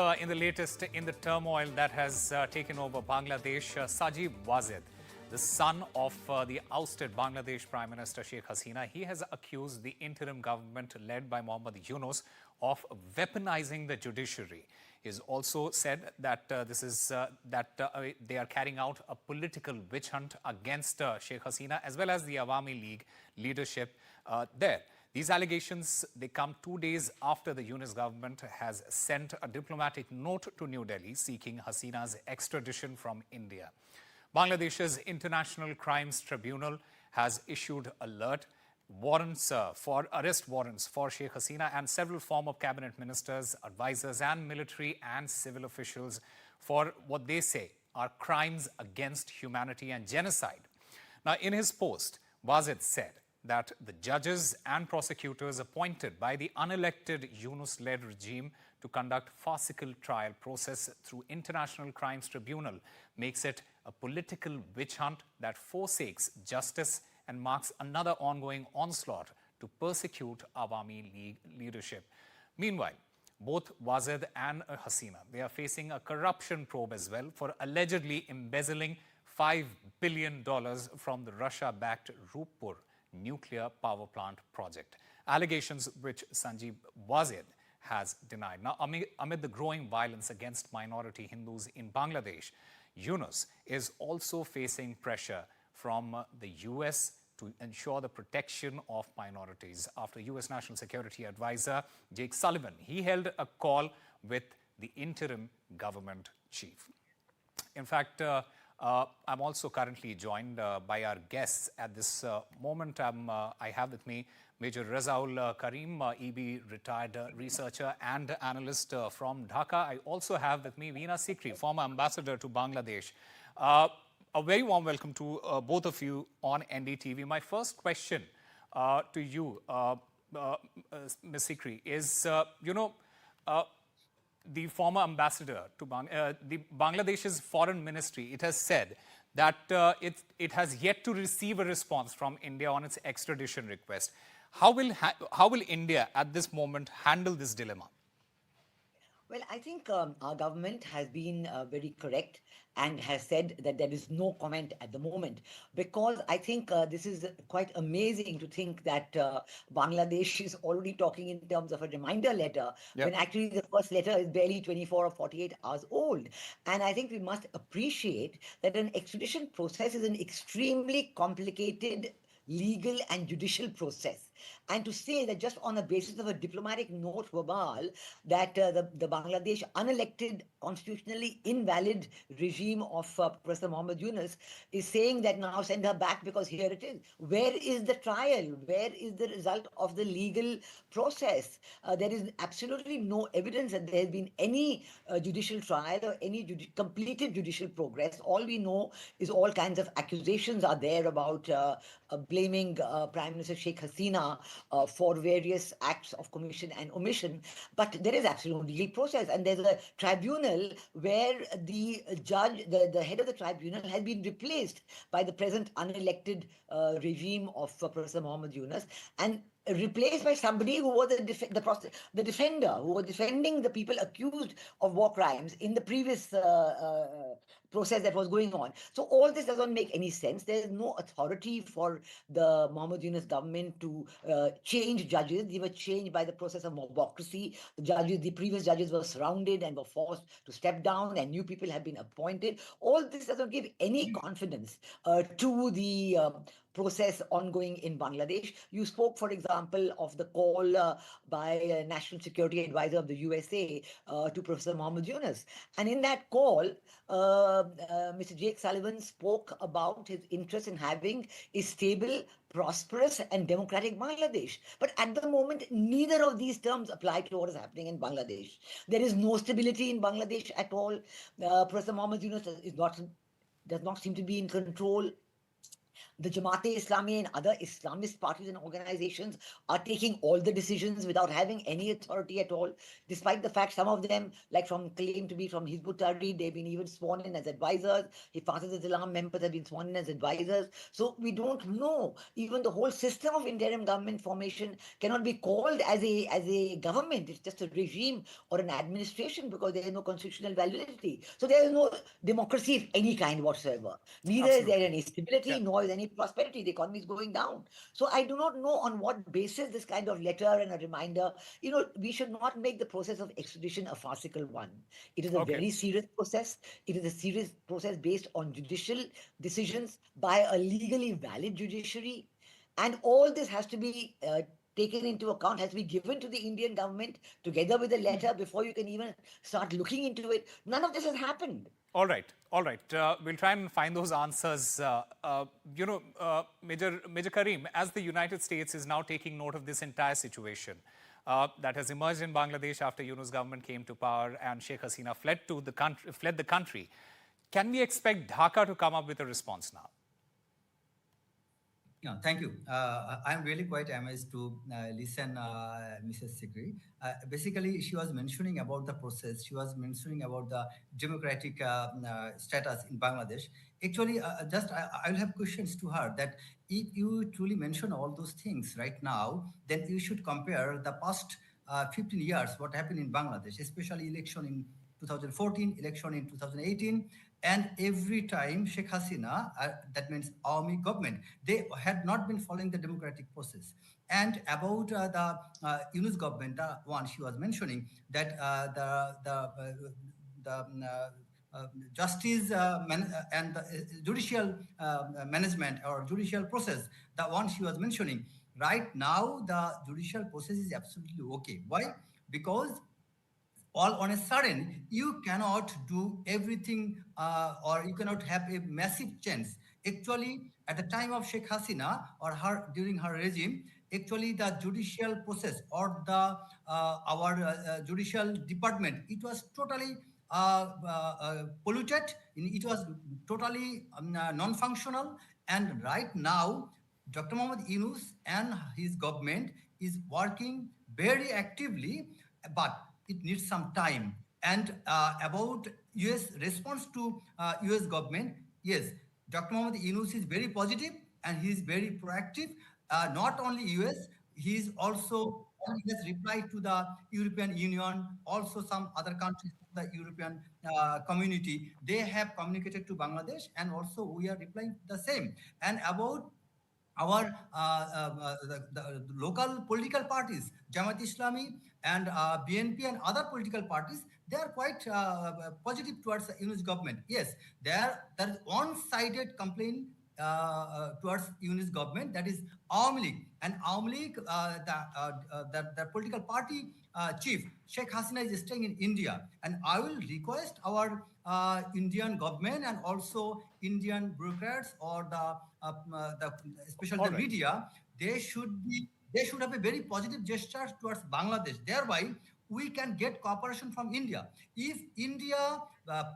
In the latest in the turmoil that has taken over Bangladesh, Sajeeb Wazed, the son of the ousted Bangladesh Prime Minister Sheikh Hasina, he has accused the interim government led by Muhammad Yunus of weaponizing the judiciary. He has also said that they are carrying out a political witch hunt against Sheikh Hasina as well as the Awami League leadership there. These allegations, they come 2 days after the Yunus government has sent a diplomatic note to New Delhi seeking Hasina's extradition from India. Bangladesh's International Crimes Tribunal has issued arrest warrants for Sheikh Hasina and several former cabinet ministers, advisors and military and civil officials for what they say are crimes against humanity and genocide. Now, in his post, Wazid said that the judges and prosecutors appointed by the unelected Yunus-led regime to conduct farcical trial process through International Crimes Tribunal makes it a political witch hunt that forsakes justice and marks another ongoing onslaught to persecute Awami League leadership. Meanwhile, both Wazid and Hasina, they are facing a corruption probe as well for allegedly embezzling $5 billion from the Russia-backed Rupur nuclear power plant project, allegations which Sajeeb Wazed has denied. Now, amid the growing violence against minority Hindus in Bangladesh, Yunus is also facing pressure from the US to ensure the protection of minorities. After US National Security Advisor Jake Sullivan, he held a call with the interim government chief. In fact, I'm also currently joined by our guests at this moment. I have with me Major Reza Ul Karim, EB retired researcher and analyst from Dhaka. I also have with me Veena Sikri, former ambassador to Bangladesh. A very warm welcome to both of you on NDTV. My first question to you, Ms. Sikri, is, the former ambassador to Bangladesh's foreign ministry, it has said that it has yet to receive a response from India on its extradition request. How will India at this moment handle this dilemma? Well, I think our government has been very correct and has said that there is no comment at the moment, because I think this is quite amazing to think that Bangladesh is already talking in terms of a reminder letter, when actually the first letter is barely 24 or 48 hours old. And I think we must appreciate that an extradition process is an extremely complicated legal and judicial process. And to say that just on the basis of a diplomatic note verbal that the Bangladesh unelected, constitutionally invalid regime of Professor Muhammad Yunus is saying that now send her back because here it is. Where is the trial? Where is the result of the legal process? There is absolutely no evidence that there has been any judicial trial or any completed judicial progress. All we know is all kinds of accusations are there about blaming Prime Minister Sheikh Hasina for various acts of commission and omission. But there is absolute legal process, and there's a tribunal where the judge, the head of the tribunal, has been replaced by the present unelected regime of Professor Muhammad Yunus, and replaced by somebody who was the defender, who was defending the people accused of war crimes in the previous process that was going on. So all this doesn't make any sense. There is no authority for the Muhammad Yunus government to change judges. They were changed by the process of mobocracy. The previous judges were surrounded and were forced to step down, and new people have been appointed. All this doesn't give any confidence to the process ongoing in Bangladesh. You spoke, for example, of the call by a National Security Advisor of the USA to Professor Muhammad Yunus. And in that call, Mr. Jake Sullivan spoke about his interest in having a stable, prosperous and democratic Bangladesh. But at the moment, neither of these terms apply to what is happening in Bangladesh. There is no stability in Bangladesh at all. Professor Muhammad Yunus does not seem to be in control. the Jamaat-e-Islami and other Islamist parties and organizations are taking all the decisions without having any authority at all, despite the fact some of them, like from claim to be from Hizb ut-Tahrir, they've been even sworn in as advisors. Hifazat al-Islam members have been sworn in as advisors. So we don't know. Even the whole system of interim government formation cannot be called as a government. It's just a regime or an administration because there is no constitutional validity. So there is no democracy of any kind whatsoever. Neither is there Absolutely. any stability, Yeah. nor is any prosperity. The economy is going down. So I do not know on what basis this kind of letter and a reminder. We should not make the process of extradition a farcical one. It is a Okay. very serious process. It is a serious process based on judicial decisions by a legally valid judiciary. And all this has to be taken into account, has to be given to the Indian government together with a letter before you can even start looking into it. None of this has happened. All right, all right. We'll try and find those answers. Major Karim, as the United States is now taking note of this entire situation that has emerged in Bangladesh after Yunus government came to power and Sheikh Hasina fled the country, can we expect Dhaka to come up with a response now? Yeah, thank you. I'm really quite amazed to listen Mrs. Sikri. Basically, she was mentioning about the process. She was mentioning about the democratic status in Bangladesh. Actually, I'll have questions to her that if you truly mention all those things right now, then you should compare the past 15 years, what happened in Bangladesh, especially election in 2014, election in 2018, and every time Sheikh Hasina, that means Awami government, they had not been following the democratic process. And about the Yunus government, the one she was mentioning, that justice and the judicial management or judicial process, the one she was mentioning, right now the judicial process is absolutely okay. Why? Because all on a sudden you cannot do everything or you cannot have a massive change. Actually, at the time of Sheikh Hasina or her during her regime, actually the judicial process or the our judicial department, it was totally polluted. It was totally non-functional. And right now, Dr. Muhammad Yunus and his government is working very actively, but it needs some time. And about US response to US government, yes, Dr. Muhammad Yunus is very positive and he is very proactive. Not only US, he is also he has replied to the European Union, also some other countries of the European community. They have communicated to Bangladesh, and also we are replying the same. And about our the local political parties, Jamaat Islami and BNP and other political parties, they are quite positive towards the Yunus government. Yes, there is one-sided complaint towards Yunus government, that is Awami League. And Awami League, the political party chief, Sheikh Hasina is staying in India. And I will request our Indian government and also Indian bureaucrats or especially All the right. media, they should have a very positive gesture towards Bangladesh. Thereby, we can get cooperation from India. If India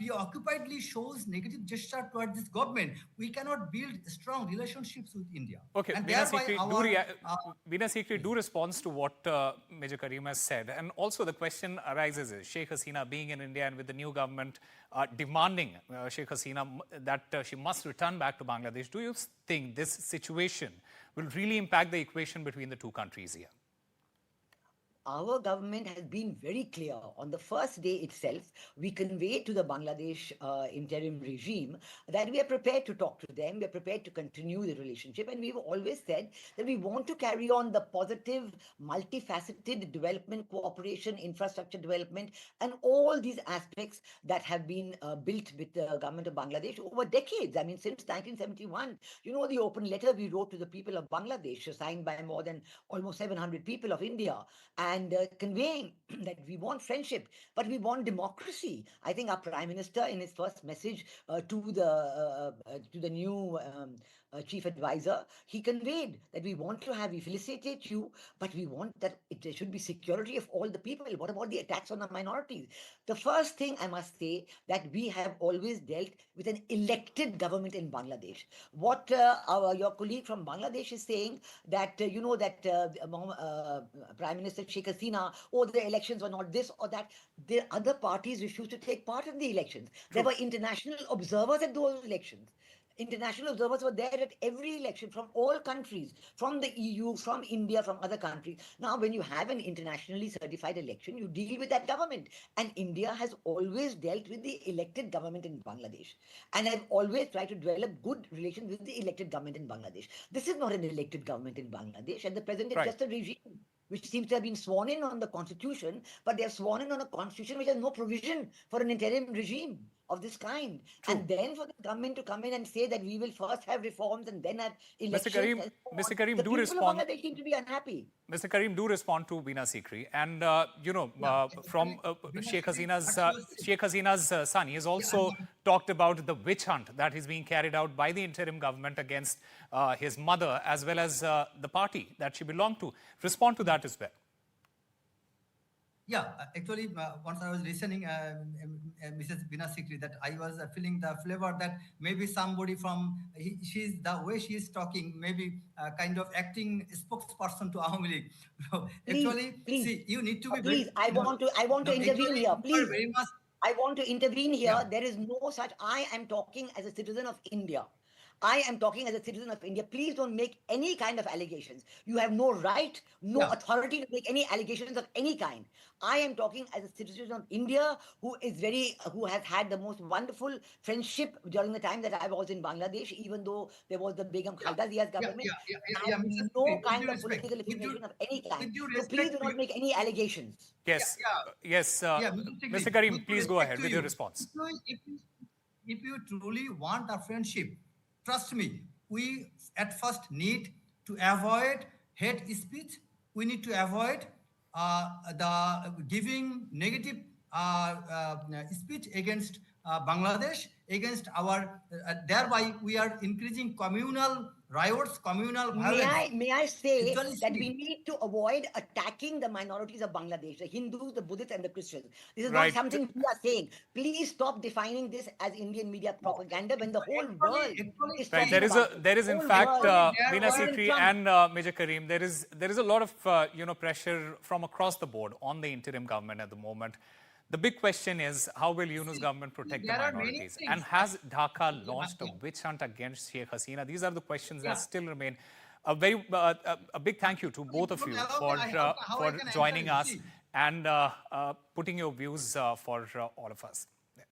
preoccupiedly shows negative gesture towards this government, we cannot build strong relationships with India. Okay, And Veena thereby Sikri, our Veena Sikri, do response to what Major Karim has said. And also the question arises is, Sheikh Hasina being in India and with the new government demanding Sheikh Hasina that she must return back to Bangladesh, do you think this situation will really impact the equation between the two countries here? Our government has been very clear. On the first day itself, we conveyed to the Bangladesh interim regime that we are prepared to talk to them, we are prepared to continue the relationship, and we've always said that we want to carry on the positive, multifaceted development, cooperation, infrastructure development, and all these aspects that have been built with the government of Bangladesh over decades. I mean, since 1971, the open letter we wrote to the people of Bangladesh, signed by more than almost 700 people of India, and conveying that we want friendship, but we want democracy. I think our Prime Minister, in his first message to the new chief advisor, he conveyed that we felicitate you, but we want that there should be security of all the people. What about the attacks on the minorities? The first thing I must say that we have always dealt with an elected government in Bangladesh. What your colleague from Bangladesh is saying that Prime Minister Sheikh Hasina, oh, the elections were not this or that. The other parties refused to take part in the elections. There were international observers at those elections. International observers were there at every election from all countries, from the EU, from India, from other countries. Now, when you have an internationally certified election, you deal with that government. And India has always dealt with the elected government in Bangladesh. And I've always tried to develop good relations with the elected government in Bangladesh. This is not an elected government in Bangladesh, and the president is just a regime which seems to have been sworn in on the constitution, but they are sworn in on a constitution which has no provision for an interim regime of this kind. True. And then for the government to come in and say that we will first have reforms and then have elections. Mr. Karim, the do people respond. of Bangladesh seem to be unhappy. Mr. Karim, do respond to Veena Sikri. And, from Sheikh Hasina's son, he has also talked about the witch hunt that is being carried out by the interim government against his mother as well as the party that she belonged to. Respond to that as well. Yeah, actually, once I was listening, Mrs. Veena Sikri, that I was feeling the flavor that maybe somebody from, she's the way she is talking, maybe kind of acting spokesperson to Awami League. Actually, please, see, you need to be please, very, I want to intervene here, please. Very much, I want to intervene here. Yeah. There is no such, I am talking as a citizen of India. I am talking as a citizen of India. Please don't make any kind of allegations. You have no right, no authority to make any allegations of any kind. I am talking as a citizen of India who has had the most wonderful friendship during the time that I was in Bangladesh, even though there was the Begum Khalda Zia's government. No kind of political affiliation of any kind. So please do not make any allegations. Yes, Mr. Karim, please go ahead with your response. If you truly want a friendship, trust me, we at first need to avoid hate speech. We need to avoid the giving negative speech against Bangladesh, against our, thereby we are increasing communal riots, communal violence. May I say that we need to avoid attacking the minorities of Bangladesh, the Hindus, the Buddhists, and the Christians. This is not something we are saying. Please stop defining this as Indian media propaganda when the whole world is talking about there is in fact, Veena Sikri and Major Karim, there is a lot of pressure from across the board on the interim government at the moment. The big question is, how will Yunus government protect the minorities? And has Dhaka launched a witch hunt against Sheikh Hasina? These are the questions that still remain. A big thank you to both of you for joining us and putting your views for all of us.